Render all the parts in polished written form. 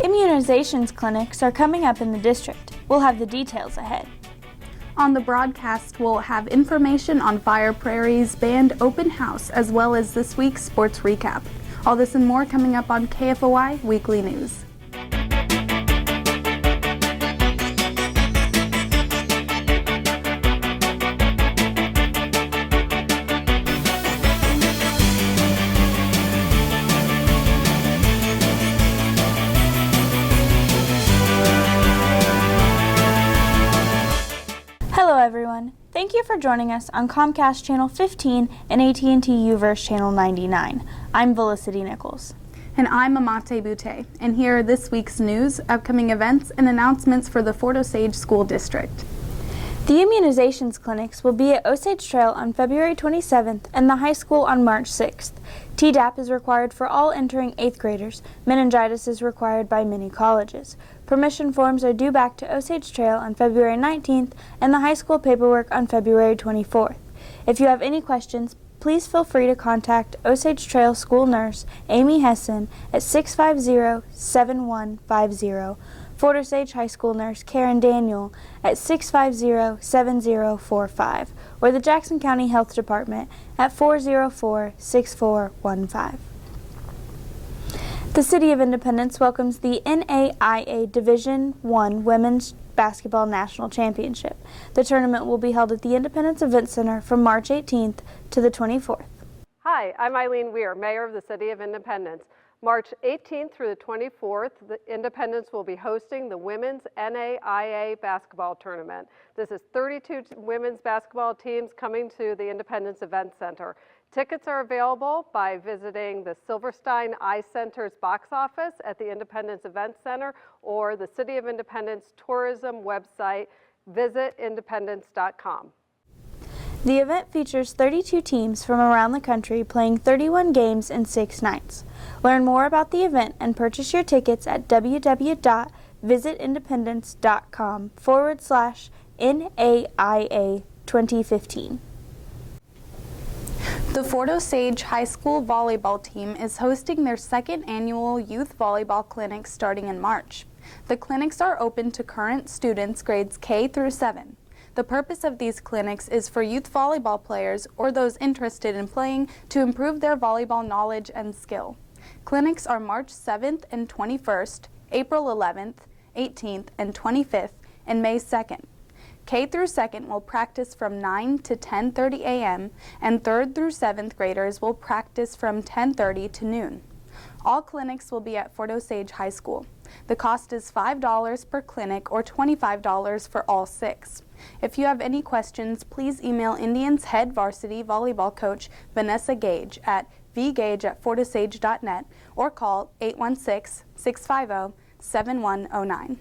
Immunizations clinics are coming up in the district. We'll have the details ahead. On the broadcast, we'll have information on Fire Prairie's band open house, as well as this week's sports recap. All this and more coming up on KFOI Weekly News. Hello everyone. Thank you for joining us on Comcast Channel 15 and AT&T UVerse Channel 99. I'm Felicity Nichols. And I'm Amate Butte. And here are this week's news, upcoming events, and announcements for the Fort Osage School District. The immunizations clinics will be at Osage Trail on February 27th and the high school on March 6th. Tdap is required for all entering 8th graders. Meningitis is required by many colleges. Permission forms are due back to Osage Trail on February 19th and the high school paperwork on February 24th. If you have any questions, please feel free to contact Osage Trail School Nurse Amy Hessen at 650-7150, Fort Osage High School Nurse Karen Daniel at 650-7045, or the Jackson County Health Department at 404-6415. The City of Independence welcomes the NAIA Division I Women's Basketball National Championship. The tournament will be held at the Independence Event Center from March 18th to the 24th. Hi, I'm Eileen Weir, Mayor of the City of Independence. March 18th through the 24th, the Independence will be hosting the Women's NAIA Basketball Tournament. This is 32 women's basketball teams coming to the Independence Event Center. Tickets are available by visiting the Silverstein Eye Center's box office at the Independence Event Center or the City of Independence tourism website, visitindependence.com. The event features 32 teams from around the country playing 31 games in 6 nights. Learn more about the event and purchase your tickets at www.visitindependence.com/NAIA 2015. The Fort Osage High School volleyball team is hosting their second annual youth volleyball clinic starting in March. The clinics are open to current students grades K through 7. The purpose of these clinics is for youth volleyball players or those interested in playing to improve their volleyball knowledge and skill. Clinics are March 7th and 21st, April 11th, 18th, and 25th, and May 2nd. K through 2nd will practice from 9 to 10:30 a.m. and 3rd through 7th graders will practice from 10:30 to noon. All clinics will be at Fort Osage High School. The cost is $5 per clinic or $25 for all 6. If you have any questions, please email Indians head varsity volleyball coach Vanessa Gage at vgage@fortosage.net or call 816-650-7109.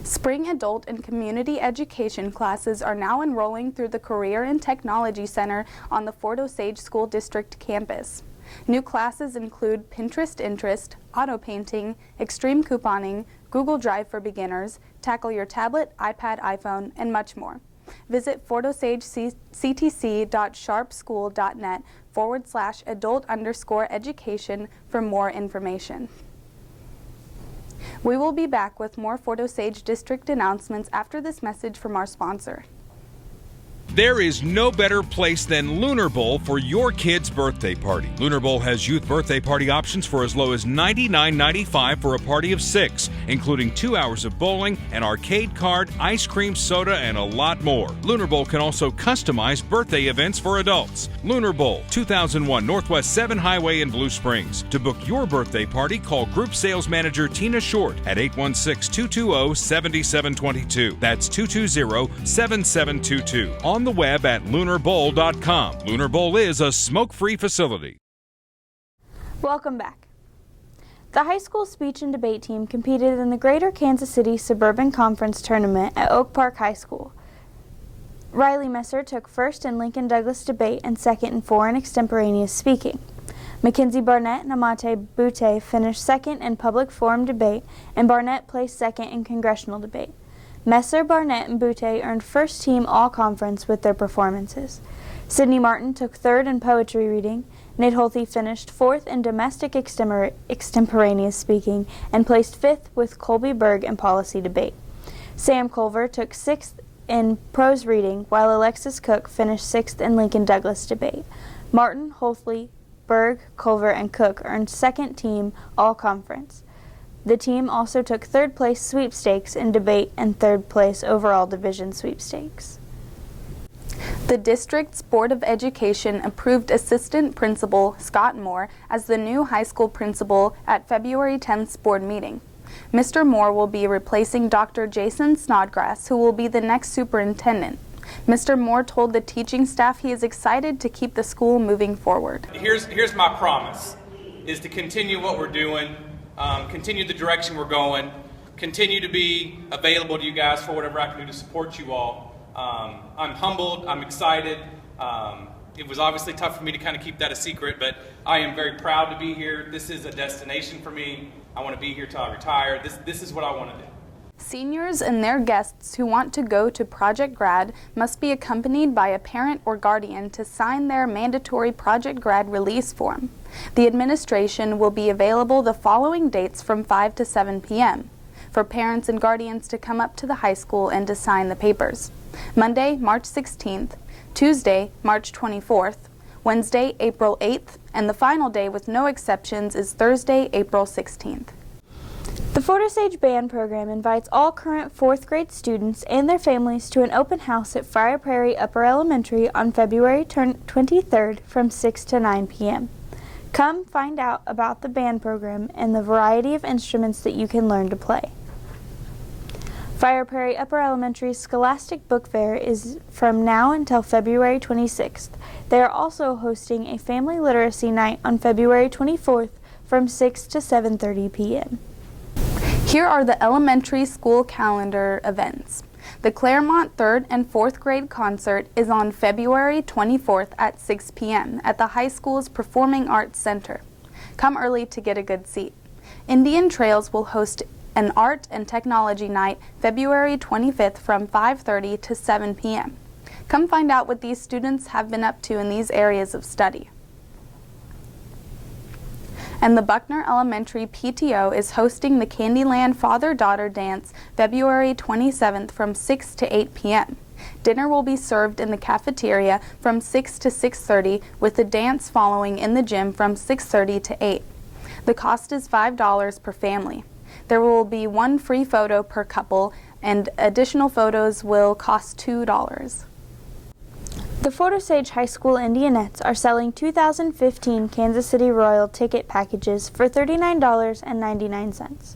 Spring adult and community education classes are now enrolling through the Career and Technology Center on the Fort Osage School District campus. New classes include Pinterest interest, auto painting, extreme couponing, Google Drive for beginners, tackle your tablet, iPad, iPhone, and much more. Visit fortosagectc.sharpschool.net/adult_education for more information. We will be back with more Fort Osage District announcements after this message from our sponsor. There is no better place than Lunar Bowl for your kid's birthday party. Lunar Bowl has youth birthday party options for as low as $99.95 for a party of 6, including 2 hours of bowling, an arcade card, ice cream, soda, and a lot more. Lunar Bowl can also customize birthday events for adults. Lunar Bowl, 2001 Northwest 7 Highway in Blue Springs. To book your birthday party, call Group Sales Manager Tina Short at 816-220-7722. That's 220-7722. On the web at lunarbowl.com. Lunar Bowl is a smoke-free facility. Welcome back. The high school speech and debate team competed in the Greater Kansas City Suburban Conference Tournament at Oak Park High School. Riley Messer took first in Lincoln Douglas debate and second in foreign extemporaneous speaking. Mackenzie Barnett and Amate Butte finished second in public forum debate, and Barnett placed second in congressional debate. Messer, Barnett, and Butte earned first-team all-conference with their performances. Sydney Martin took third in poetry reading, Nate Holthe finished 4th in domestic extemporaneous speaking and placed 5th with Colby Berg in policy debate. Sam Culver took 6th in prose reading, while Alexis Cook finished 6th in Lincoln Douglas debate. Martin, Holthe, Berg, Culver, and Cook earned second team all-conference. The team also took third place sweepstakes in debate and third place overall division sweepstakes. The district's Board of Education approved Assistant Principal Scott Moore as the new high school principal at February 10th's board meeting. Mr. Moore will be replacing Dr. Jason Snodgrass, who will be the next superintendent. Mr. Moore told the teaching staff he is excited to keep the school moving forward. Here's my promise, is to continue what we're doing, continue the direction we're going, continue to be available to you guys for whatever I can do to support you all. I'm humbled, I'm excited. It was obviously tough for me to kind of keep that a secret, but I am very proud to be here. This is a destination for me. I want to be here till I retire. This is what I want to do. Seniors and their guests who want to go to Project Grad must be accompanied by a parent or guardian to sign their mandatory Project Grad release form. The administration will be available the following dates from 5 to 7 p.m. for parents and guardians to come up to the high school and to sign the papers. Monday, March 16th, Tuesday, March 24th, Wednesday, April 8th, and the final day with no exceptions is Thursday, April 16th. The Photosage Band program invites all current 4th grade students and their families to an open house at Friar Prairie Upper Elementary on February 23rd from 6 to 9 p.m. Come find out about the band program and the variety of instruments that you can learn to play. Friar Prairie Upper Elementary's Scholastic Book Fair is from now until February 26th. They are also hosting a family literacy night on February 24th from 6 to 7:30 p.m. Here are the elementary school calendar events. The Claremont 3rd and 4th grade concert is on February 24th at 6 p.m. at the high school's Performing Arts Center. Come early to get a good seat. Indian Trails will host an art and technology night February 25th from 5:30 to 7 p.m. Come find out what these students have been up to in these areas of study. And the Buckner Elementary PTO is hosting the Candyland Father-Daughter Dance February 27th from 6 to 8 p.m. Dinner will be served in the cafeteria from 6 to 6:30 with the dance following in the gym from 6:30 to 8. The cost is $5 per family. There will be one free photo per couple, and additional photos will cost $2. The Photosage High School Indianettes are selling 2015 Kansas City Royal ticket packages for $39.99.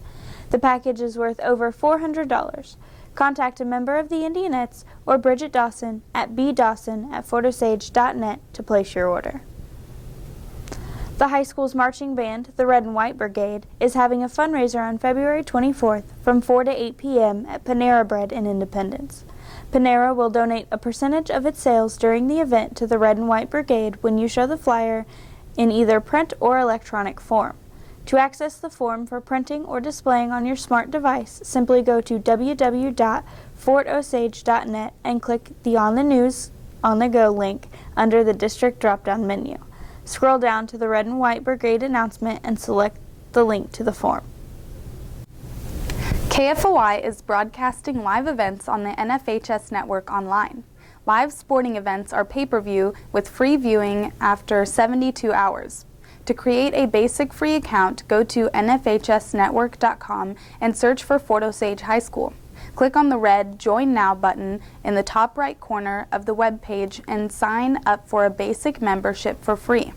The package is worth over $400. Contact a member of the Indianettes or Bridget Dawson at bdawson@photosage.net to place your order. The high school's marching band, the Red and White Brigade, is having a fundraiser on February 24th from 4 to 8 p.m. at Panera Bread in Independence. Panera will donate a percentage of its sales during the event to the Red and White Brigade when you show the flyer in either print or electronic form. To access the form for printing or displaying on your smart device, simply go to www.fortosage.net and click the On the News, On the Go link under the district drop-down menu. Scroll down to the Red and White Brigade announcement and select the link to the form. KFOI is broadcasting live events on the NFHS network online. Live sporting events are pay-per-view with free viewing after 72 hours. To create a basic free account, go to nfhsnetwork.com and search for Photosage High School. Click on the red Join Now button in the top right corner of the web page and sign up for a basic membership for free.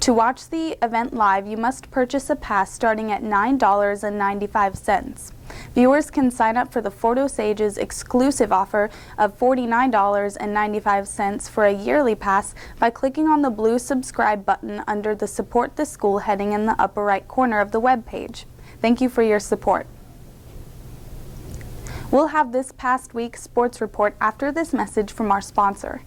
To watch the event live, you must purchase a pass starting at $9.95. Viewers can sign up for the Photosage's exclusive offer of $49.95 for a yearly pass by clicking on the blue subscribe button under the Support the School heading in the upper right corner of the web page. Thank you for your support. We'll have this past week's sports report after this message from our sponsor.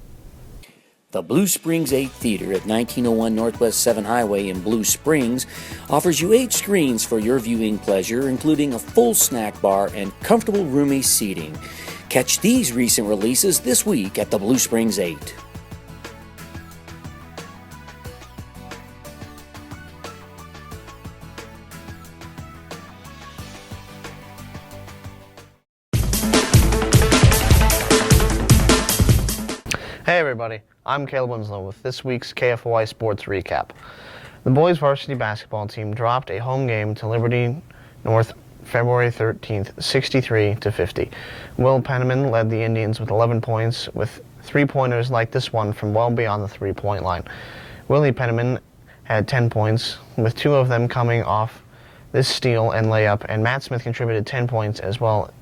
The Blue Springs 8 Theater at 1901 Northwest 7 Highway in Blue Springs offers you 8 screens for your viewing pleasure, including a full snack bar and comfortable roomy seating. Catch these recent releases this week at the Blue Springs 8. Hey everybody, I'm Caleb Winslow with this week's KFOI Sports Recap. The boys varsity basketball team dropped a home game to Liberty North February 13th, 63-50. Will Penniman led the Indians with 11 points, with three-pointers like this one from well beyond the three-point line. Willie Penniman had 10 points, with two of them coming off this steal and layup, and Matt Smith contributed 10 points as well,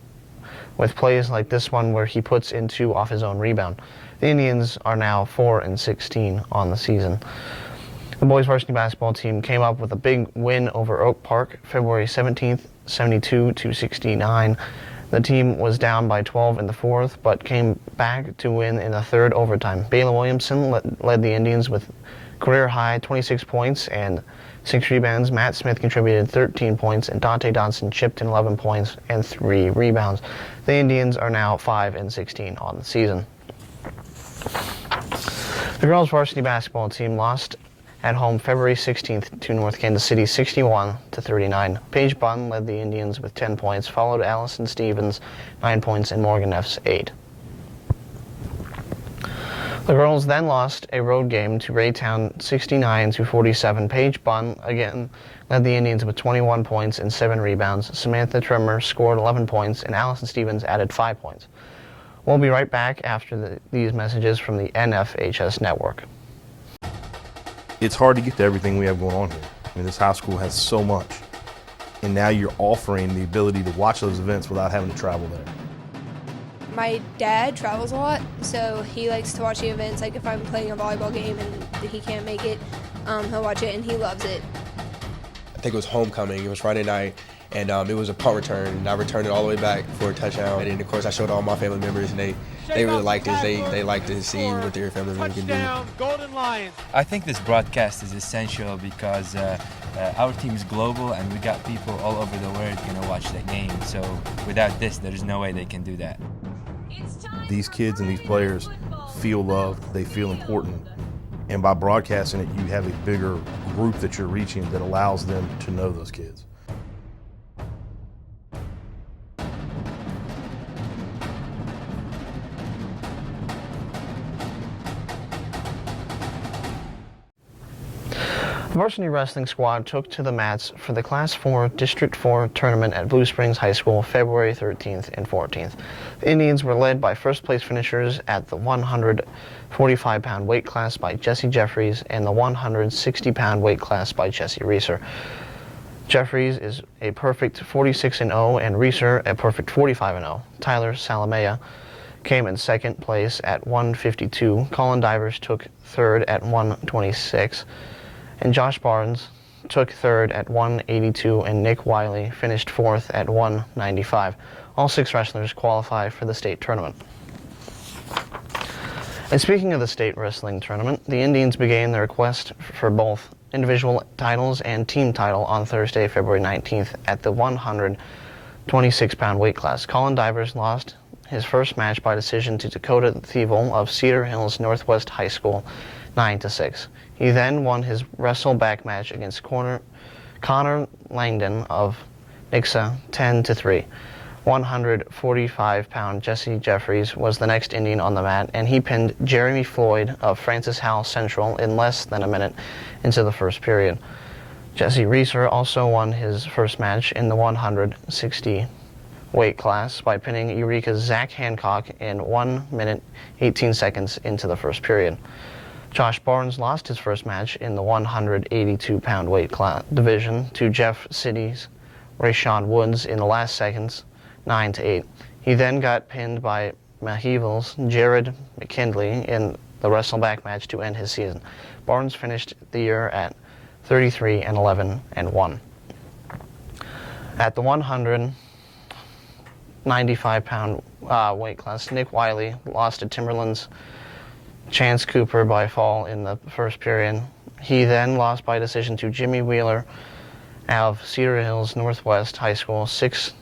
with plays like this one where he puts in two off his own rebound. The Indians are now 4-16 on the season. The boys varsity basketball team came up with a big win over Oak Park February 17th, 72-69. The team was down by 12 in the fourth, but came back to win in the third overtime. Bayla Williamson led the Indians with career-high 26 points and 6 rebounds. Matt Smith contributed 13 points, and Dante Dodson chipped in 11 points and 3 rebounds. The Indians are now 5-16 on the season. The girls varsity basketball team lost at home February 16th to North Kansas City 61-39. Paige Bunn led the Indians with 10 points, followed Allison Stevens 9 points and Morgan Neffs 8. The girls then lost a road game to Raytown 69-47. Paige Bunn again led the Indians with 21 points and 7 rebounds. Samantha Trimmer scored 11 points and Allison Stevens added 5 points. We'll be right back after these messages from the NFHS network. It's hard to get to everything we have going on here. I mean, this high school has so much. And now you're offering the ability to watch those events without having to travel there. My dad travels a lot, so he likes to watch the events. Like if I'm playing a volleyball game and he can't make it, he'll watch it and he loves it. I think it was homecoming. It was Friday night, and it was a punt return. And I returned it all the way back for a touchdown. And of course, I showed all my family members, and they really liked this. They like to see what their family members can do. Golden Lions. I think this broadcast is essential because our team is global, and we got people all over the world watch the game. So without this, there's no way they can do that. These kids and these players feel loved, they feel important, and by broadcasting it, you have a bigger group that you're reaching that allows them to know those kids. The varsity wrestling squad took to the mats for the Class 4 District 4 tournament at Blue Springs High School February 13th and 14th. The Indians were led by first place finishers at the 145-pound weight class by Jesse Jeffries and the 160-pound weight class by Jesse Reeser. Jeffries is a perfect 46-0 and Reeser a perfect 45-0. Tyler Salamea came in second place at 152. Colin Divers took third at 126. And Josh Barnes took third at 182, and Nick Wiley finished fourth at 195. All 6 wrestlers qualify for the state tournament. And speaking of the state wrestling tournament, the Indians began their quest for both individual titles and team title on Thursday, February 19th at the 126-pound weight class. Colin Divers lost his first match by decision to Dakota Thievel of Cedar Hills Northwest High School 9-6. He then won his wrestle back match against Connor Langdon of Nixa 10-3. 145-pound Jesse Jeffries was the next Indian on the mat, and he pinned Jeremy Floyd of Francis Howell Central in less than a minute into the first period. Jesse Reeser also won his first match in the 160 weight class by pinning Eureka's Zach Hancock in 1 minute 18 seconds into the first period. Josh Barnes lost his first match in the 182-pound weight class division to Jeff City's Rayshawn Woods in the last seconds, 9-8. He then got pinned by Mahivel's Jared McKinley in the wrestleback match to end his season. Barnes finished the year at 33-11-1. At the 195-pound weight class, Nick Wiley lost to Timberland's Chance Cooper by fall in the first period. He then lost by decision to Jimmy Wheeler of Cedar Hills Northwest High School 6-1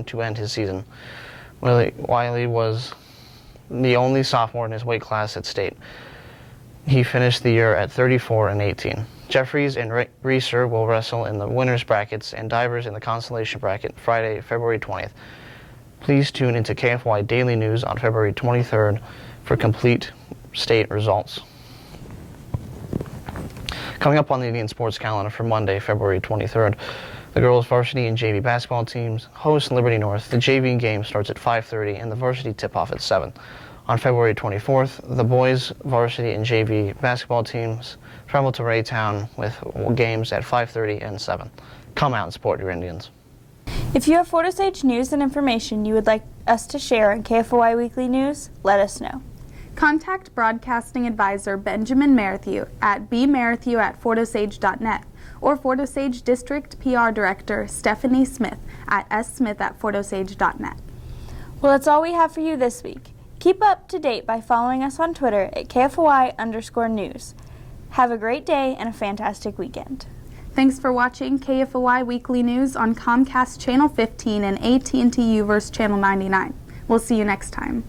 to end his season. Wiley was the only sophomore in his weight class at state. He finished the year at 34-18. Jeffries and Reeser will wrestle in the winners brackets and Divers in the consolation bracket Friday, February 20th. Please tune into KFOI Daily News on February 23rd for complete state results. Coming up on the Indian Sports calendar for Monday, February 23rd, the girls' varsity and JV basketball teams host Liberty North. The JV game starts at 5:30 and the varsity tip-off at 7. On February 24th, the boys' varsity and JV basketball teams travel to Raytown with games at 5:30 and 7. Come out and support your Indians. If you have Fort Osage news and information you would like us to share in KFOI Weekly News, let us know. Contact Broadcasting Advisor Benjamin Merrithew at bmerrithew@fortosage.net or Fort Osage District PR Director Stephanie Smith at smith@fortosage.net. Well, that's all we have for you this week. Keep up to date by following us on Twitter at KFOI_news. Have a great day and a fantastic weekend. Thanks for watching KFOI Weekly News on Comcast Channel 15 and AT&T UVerse Channel 99. We'll see you next time.